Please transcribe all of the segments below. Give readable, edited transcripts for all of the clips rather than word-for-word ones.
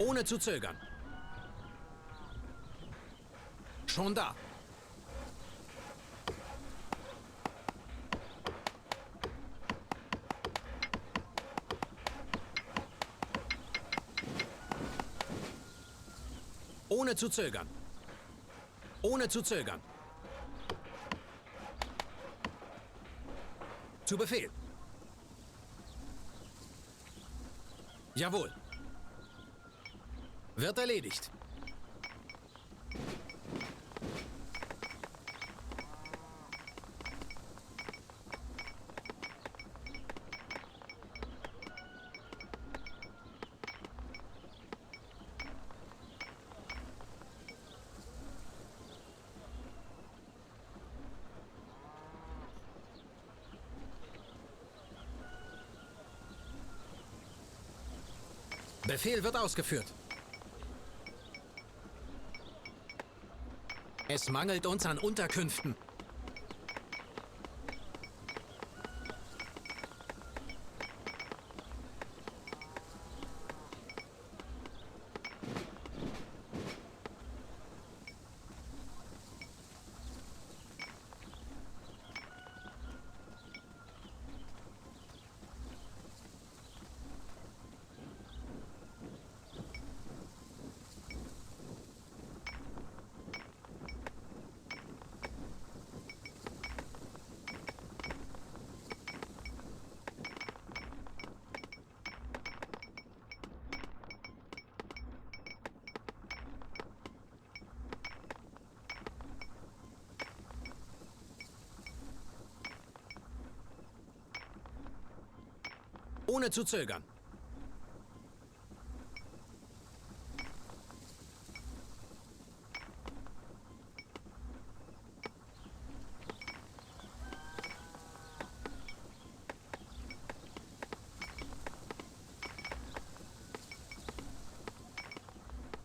Ohne zu zögern. Schon da. Ohne zu zögern. Ohne zu zögern. Zu Befehl. Jawohl. Wird erledigt. Befehl wird ausgeführt. Es mangelt uns an Unterkünften. Ohne zu zögern.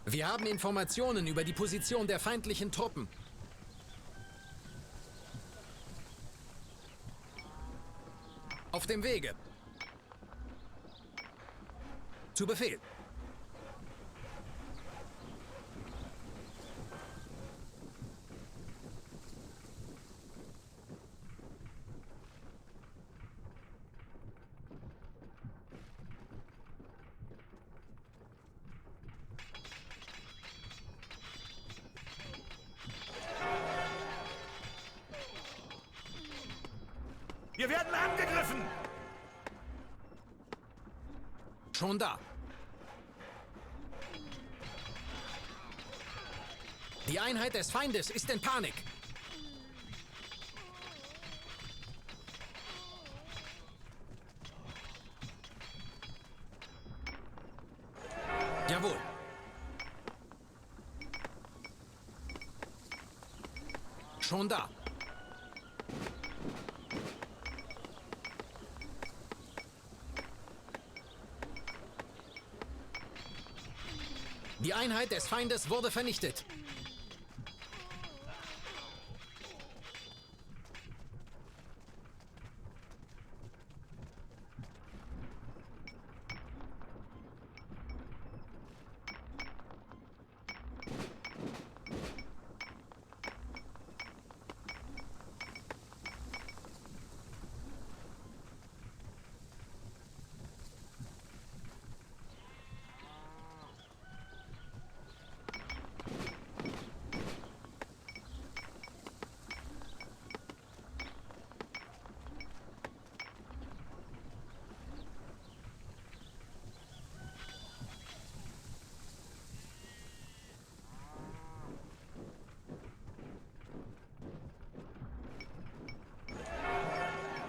Wir haben Informationen über die Position der feindlichen Truppen. Auf dem Wege. Zu Befehl. Wir werden angegriffen! Schon da. Die Einheit des Feindes ist in Panik. Jawohl. Schon da. Die Einheit des Feindes wurde vernichtet.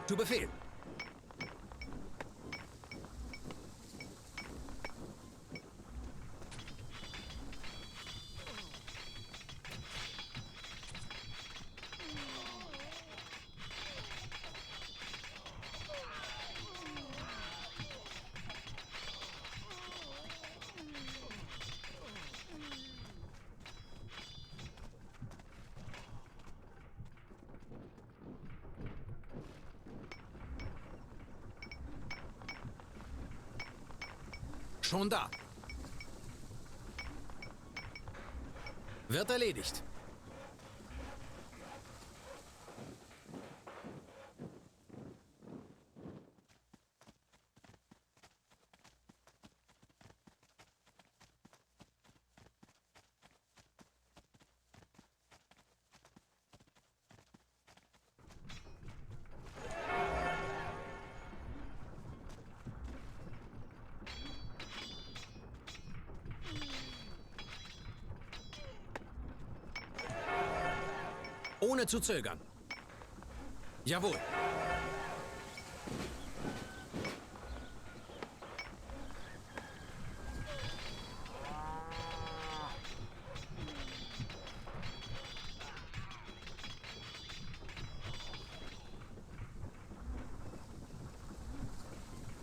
Zu Befehl. Schon da. Wird erledigt. Ohne zu zögern. Jawohl.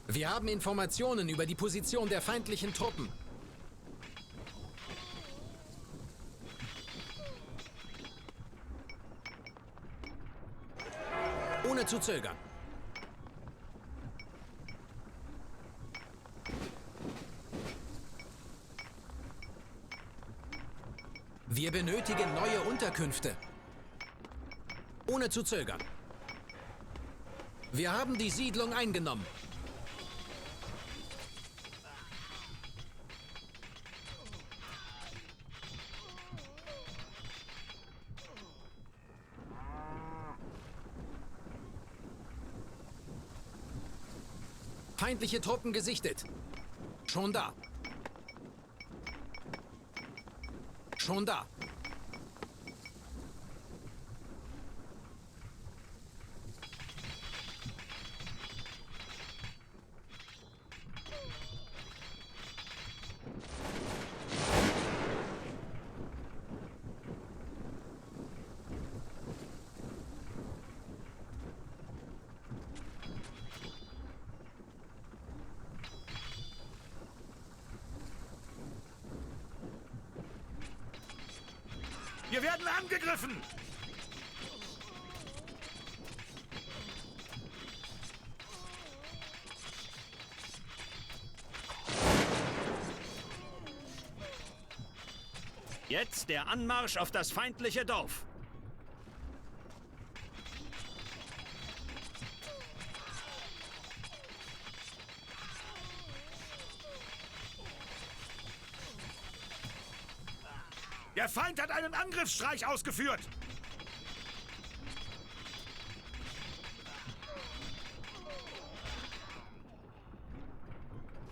Wir haben Informationen über die Position der feindlichen Truppen. Ohne zu zögern. Wir benötigen neue Unterkünfte. Ohne zu zögern. Wir haben die Siedlung eingenommen. Feindliche Truppen gesichtet. Schon da. Schon da. Wir werden angegriffen! Jetzt der Anmarsch auf das feindliche Dorf. Der Feind hat einen Angriffsstreich ausgeführt!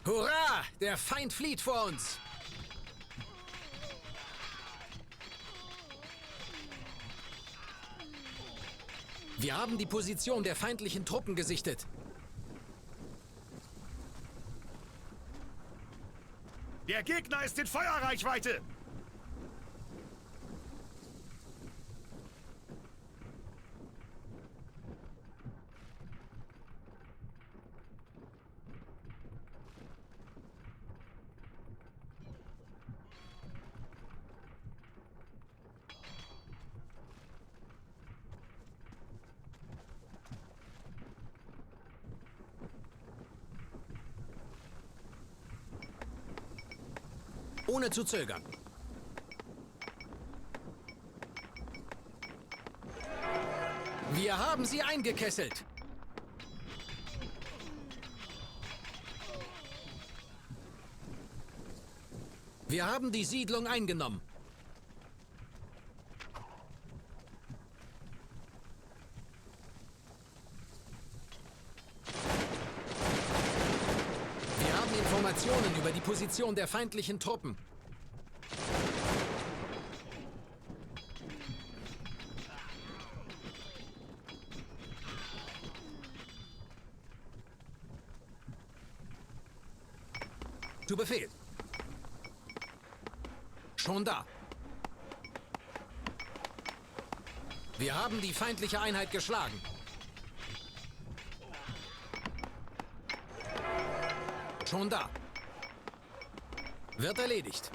Hurra! Der Feind flieht vor uns! Wir haben die Position der feindlichen Truppen gesichtet. Der Gegner ist in Feuerreichweite! Ohne zu zögern. Wir haben sie eingekesselt. Wir haben die Siedlung eingenommen. Wir haben Informationen über die Position der feindlichen Truppen. Zu Befehl. Schon da. Wir haben die feindliche Einheit geschlagen. Schon da. Wird erledigt.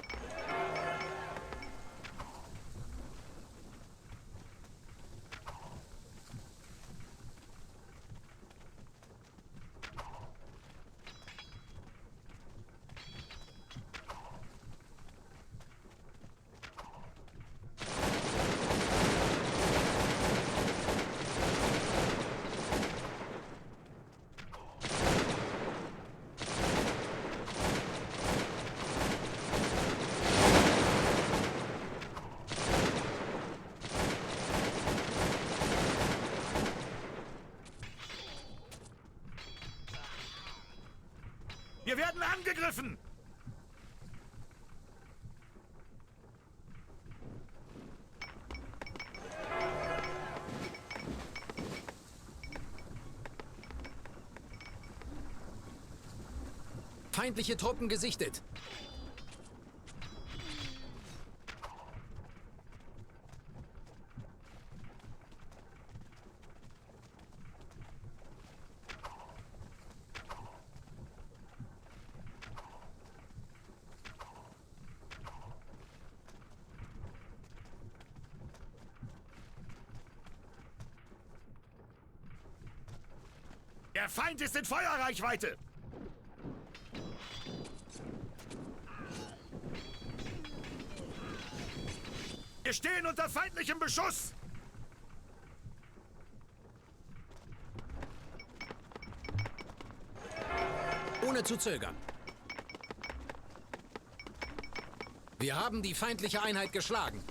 Wir werden angegriffen! Feindliche Truppen gesichtet. Der Feind ist in Feuerreichweite! Wir stehen unter feindlichem Beschuss! Ohne zu zögern. Wir haben die feindliche Einheit geschlagen.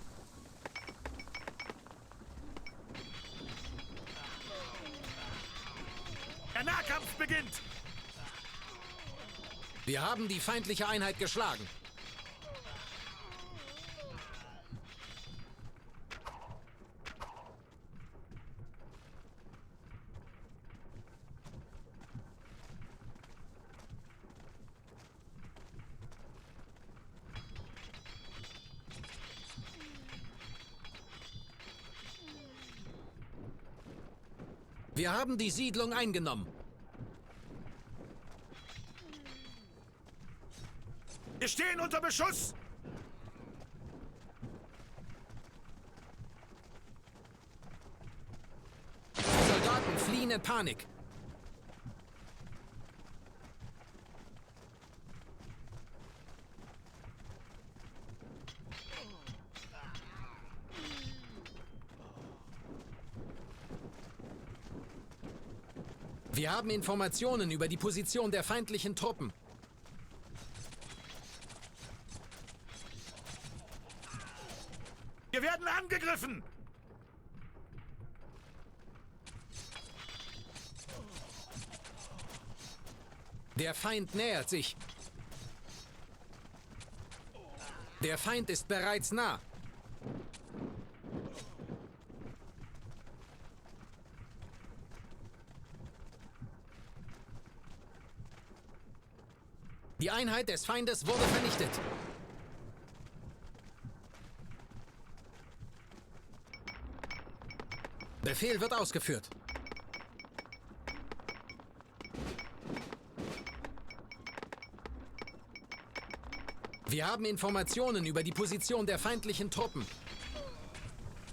Der Nahkampf beginnt! Wir haben die feindliche Einheit geschlagen. Wir haben die Siedlung eingenommen. Wir stehen unter Beschuss! Soldaten fliehen in Panik. Wir haben Informationen über die Position der feindlichen Truppen. Wir werden angegriffen! Der Feind nähert sich. Der Feind ist bereits nah. Die Einheit des Feindes wurde vernichtet. Befehl wird ausgeführt. Wir haben Informationen über die Position der feindlichen Truppen.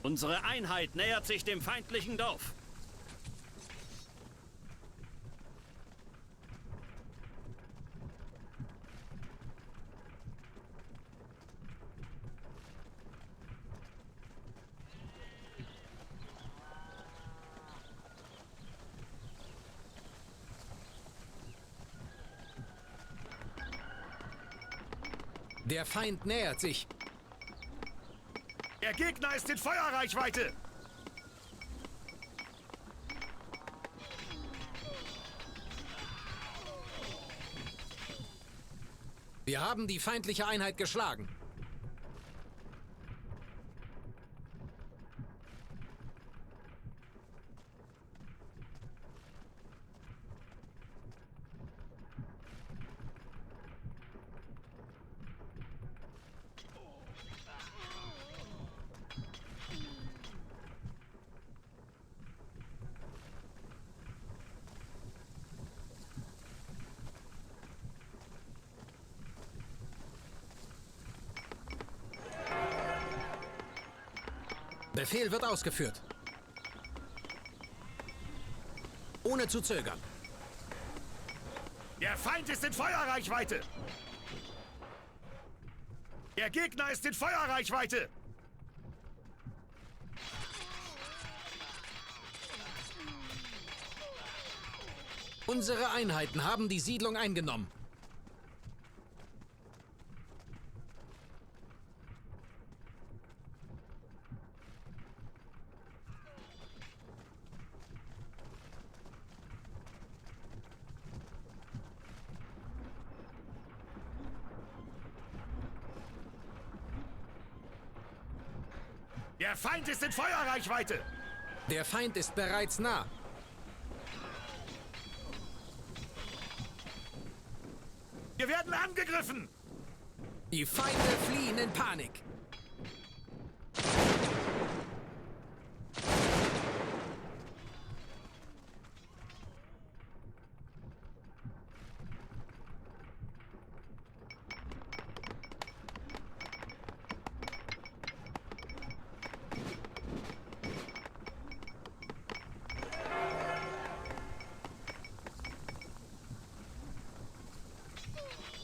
Unsere Einheit nähert sich dem feindlichen Dorf. Der Feind nähert sich. Der Gegner ist in Feuerreichweite! Wir haben die feindliche Einheit geschlagen. Befehl wird ausgeführt. Ohne zu zögern. Der Feind ist in Feuerreichweite! Der Gegner ist in Feuerreichweite! Unsere Einheiten haben die Siedlung eingenommen. Der Feind ist in Feuerreichweite! Der Feind ist bereits nah. Wir werden angegriffen! Die Feinde fliehen in Panik.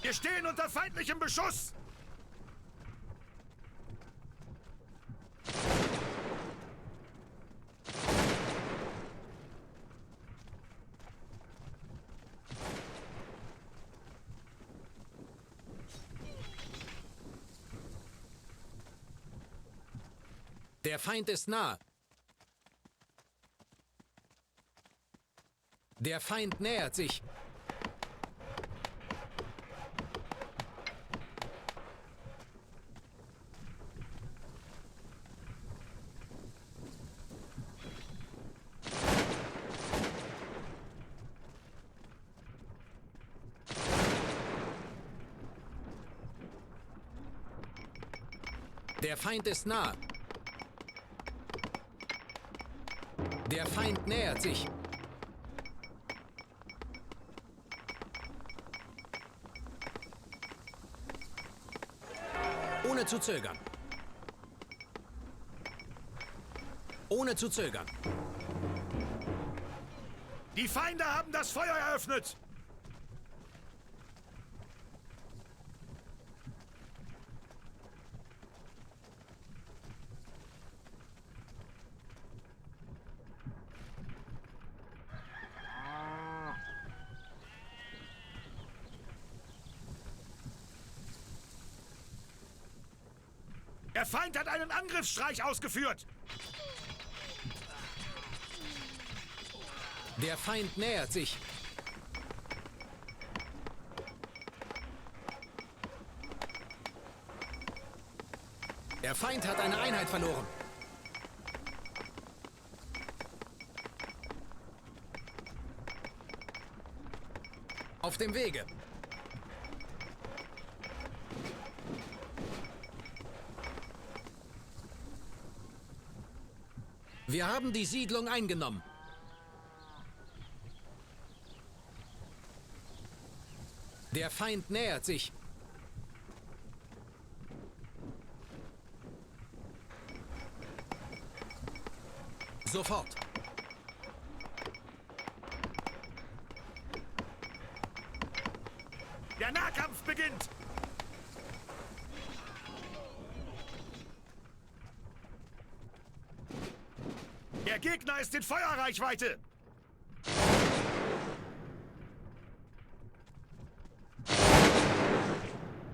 Wir stehen unter feindlichem Beschuss! Der Feind ist nah. Der Feind nähert sich. Der Feind ist nah. Der Feind nähert sich. Ohne zu zögern. Ohne zu zögern. Die Feinde haben das Feuer eröffnet! Der Feind hat einen Angriffsstreich ausgeführt! Der Feind nähert sich. Der Feind hat eine Einheit verloren. Auf dem Wege. Wir haben die Siedlung eingenommen. Der Feind nähert sich. Sofort. Der Nahkampf beginnt! Der Gegner ist in Feuerreichweite!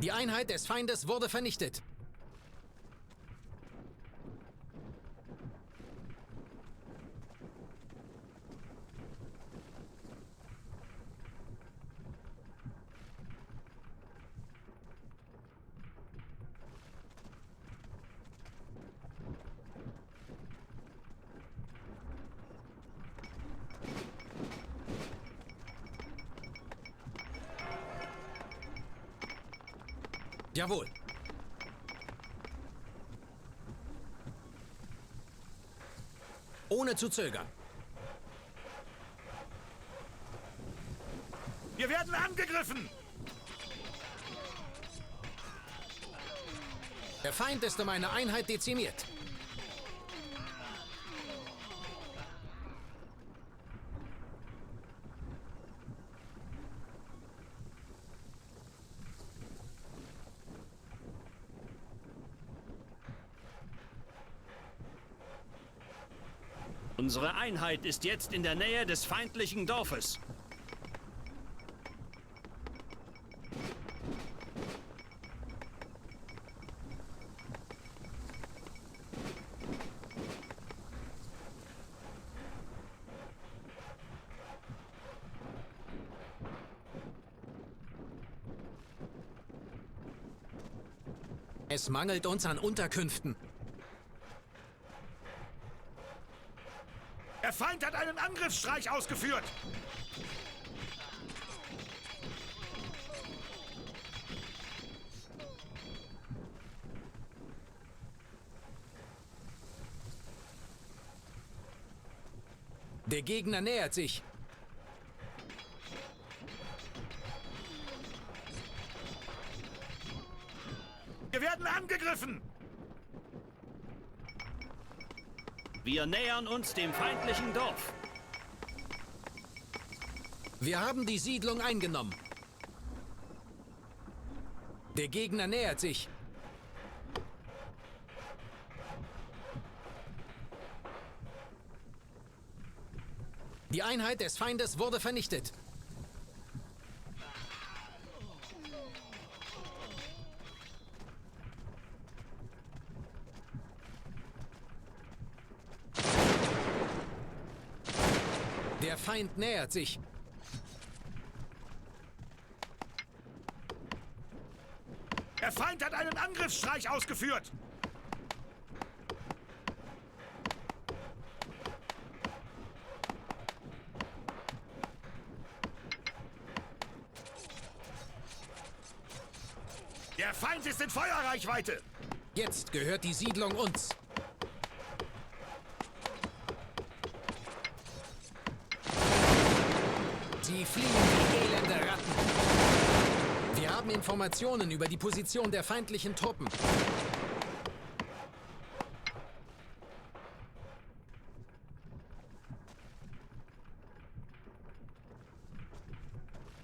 Die Einheit des Feindes wurde vernichtet. Jawohl. Ohne zu zögern. Wir werden angegriffen! Der Feind ist um eine Einheit dezimiert. Unsere Einheit ist jetzt in der Nähe des feindlichen Dorfes. Es mangelt uns an Unterkünften. Feind hat einen Angriffsstreich ausgeführt! Der Gegner nähert sich. Wir werden angegriffen! Wir nähern uns dem feindlichen Dorf. Wir haben die Siedlung eingenommen. Der Gegner nähert sich. Die Einheit des Feindes wurde vernichtet. Der Feind nähert sich. Der Feind hat einen Angriffsstreich ausgeführt! Der Feind ist in Feuerreichweite! Jetzt gehört die Siedlung uns. Sie fliehen wie elende Ratten. Wir haben Informationen über die Position der feindlichen Truppen.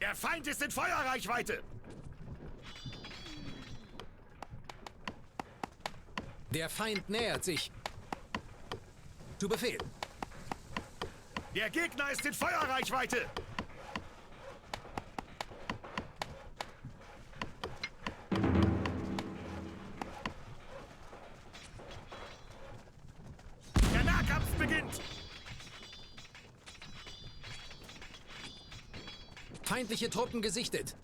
Der Feind ist in Feuerreichweite! Der Feind nähert sich. Zu Befehl. Der Gegner ist in Feuerreichweite! Der Nahkampf beginnt! Feindliche Truppen gesichtet.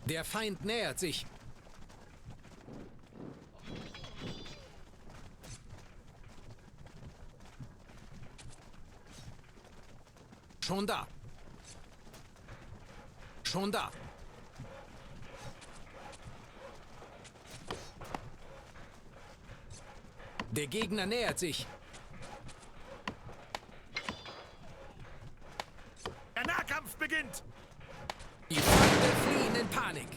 Der Feind nähert sich. Schon da. Schon da. Der Gegner nähert sich. Der Nahkampf beginnt! Die Feinde fliehen in Panik.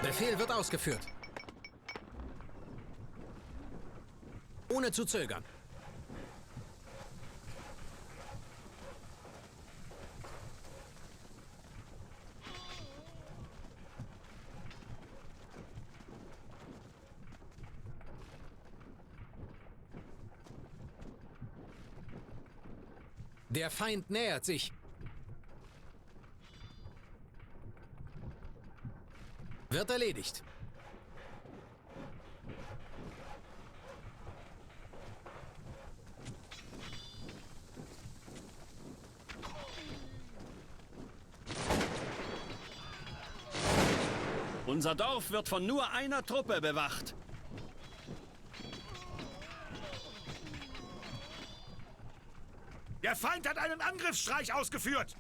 Befehl wird ausgeführt. Ohne zu zögern. Der Feind nähert sich. Wird erledigt. Unser Dorf wird von nur einer Truppe bewacht. Der Feind hat einen Angriffsstreich ausgeführt!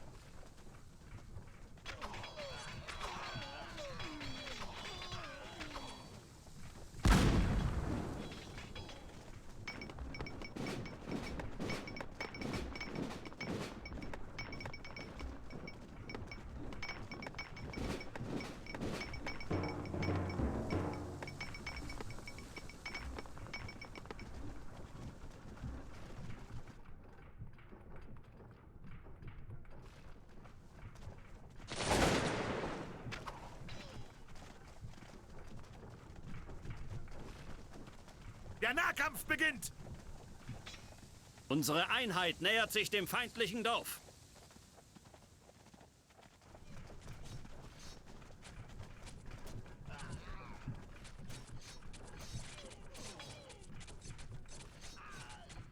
Der Nahkampf beginnt! Unsere Einheit nähert sich dem feindlichen Dorf.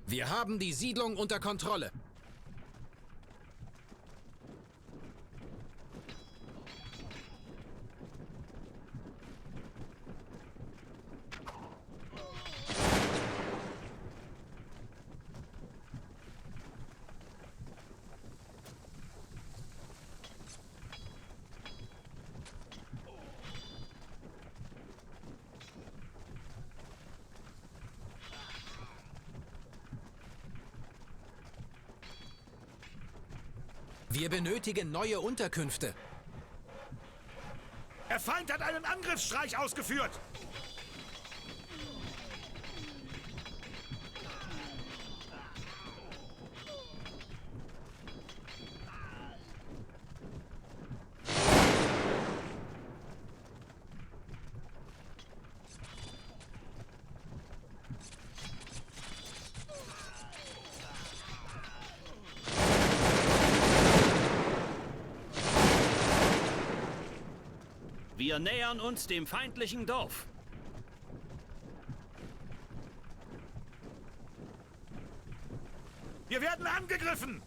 Wir haben die Siedlung unter Kontrolle. Wir benötigen neue Unterkünfte. Der Feind hat einen Angriffsstreich ausgeführt! Wir nähern uns dem feindlichen Dorf. Wir werden angegriffen!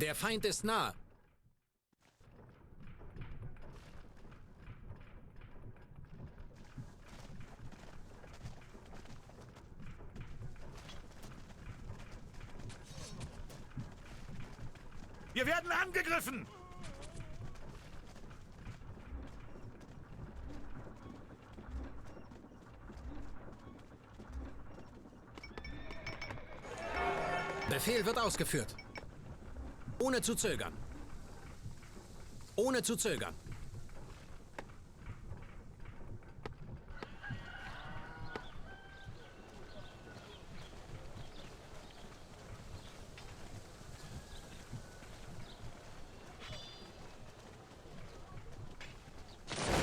Der Feind ist nah. Wir werden angegriffen! Befehl wird ausgeführt. Ohne zu zögern. Ohne zu zögern.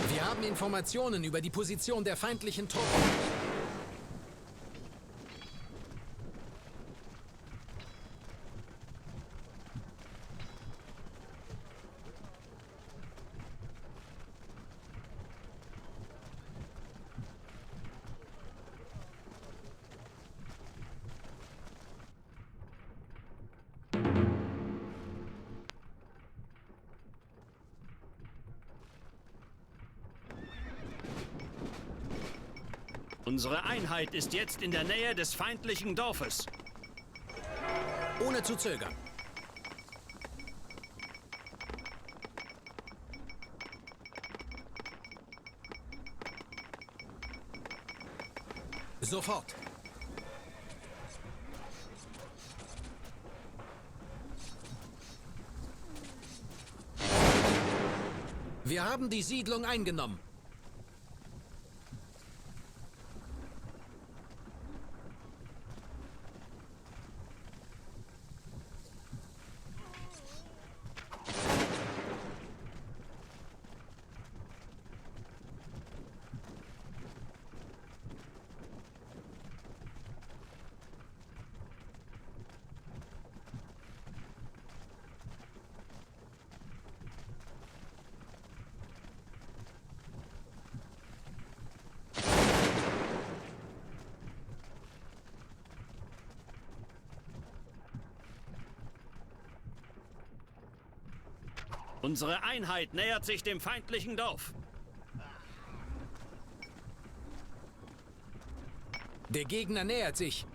Wir haben Informationen über die Position der feindlichen Truppen. Unsere Einheit ist jetzt in der Nähe des feindlichen Dorfes. Ohne zu zögern. Sofort. Wir haben die Siedlung eingenommen. Unsere Einheit nähert sich dem feindlichen Dorf. Der Gegner nähert sich.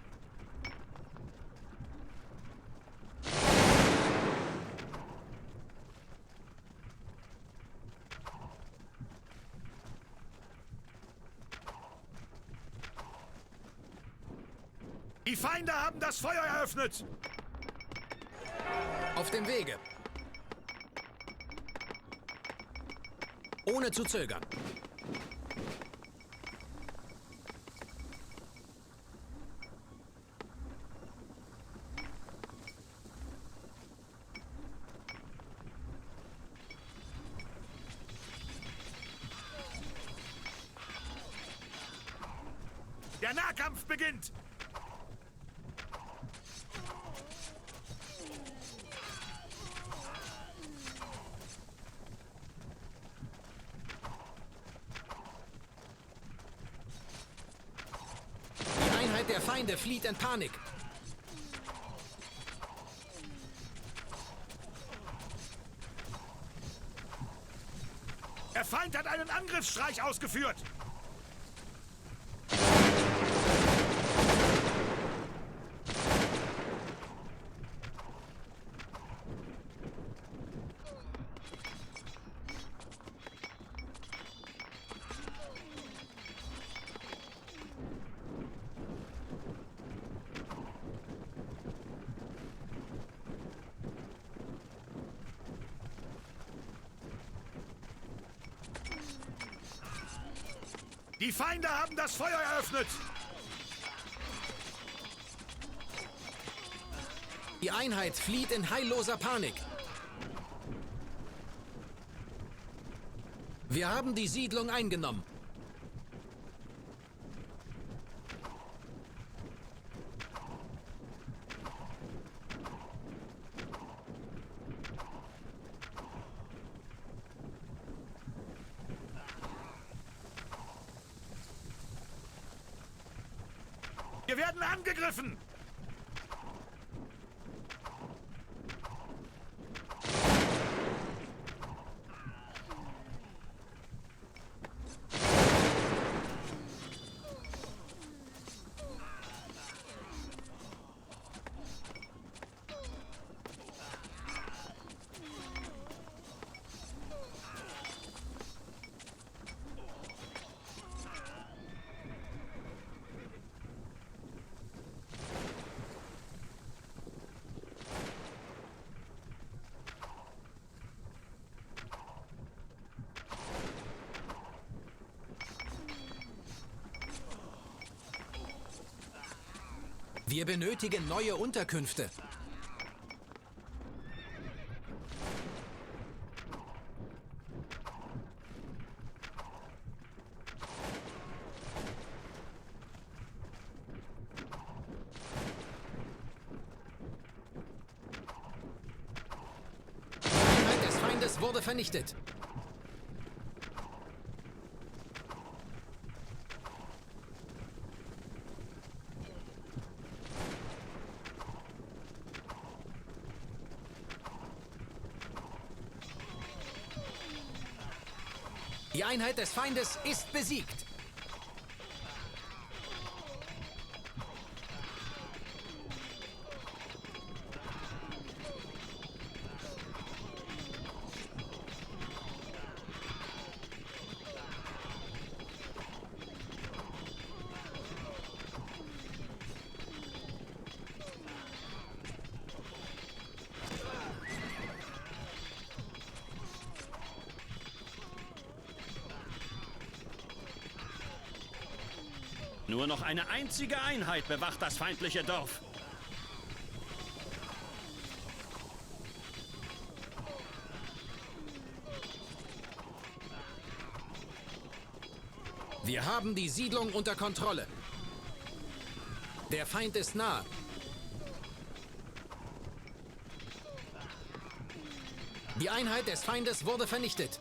Die Feinde haben das Feuer eröffnet! Auf dem Wege. Ohne zu zögern. Der Nahkampf beginnt! Die Einheit der Feinde flieht in Panik. Der Feind hat einen Angriffsstreich ausgeführt! Die Feinde haben das Feuer eröffnet! Die Einheit flieht in heilloser Panik. Wir haben die Siedlung eingenommen. Wir werden angegriffen! Wir benötigen neue Unterkünfte. Die Einheit des Feindes wurde vernichtet. Die Einheit des Feindes ist besiegt. Nur noch eine einzige Einheit bewacht das feindliche Dorf. Wir haben die Siedlung unter Kontrolle. Der Feind ist nah. Die Einheit des Feindes wurde vernichtet.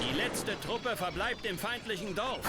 Die letzte Truppe verbleibt im feindlichen Dorf.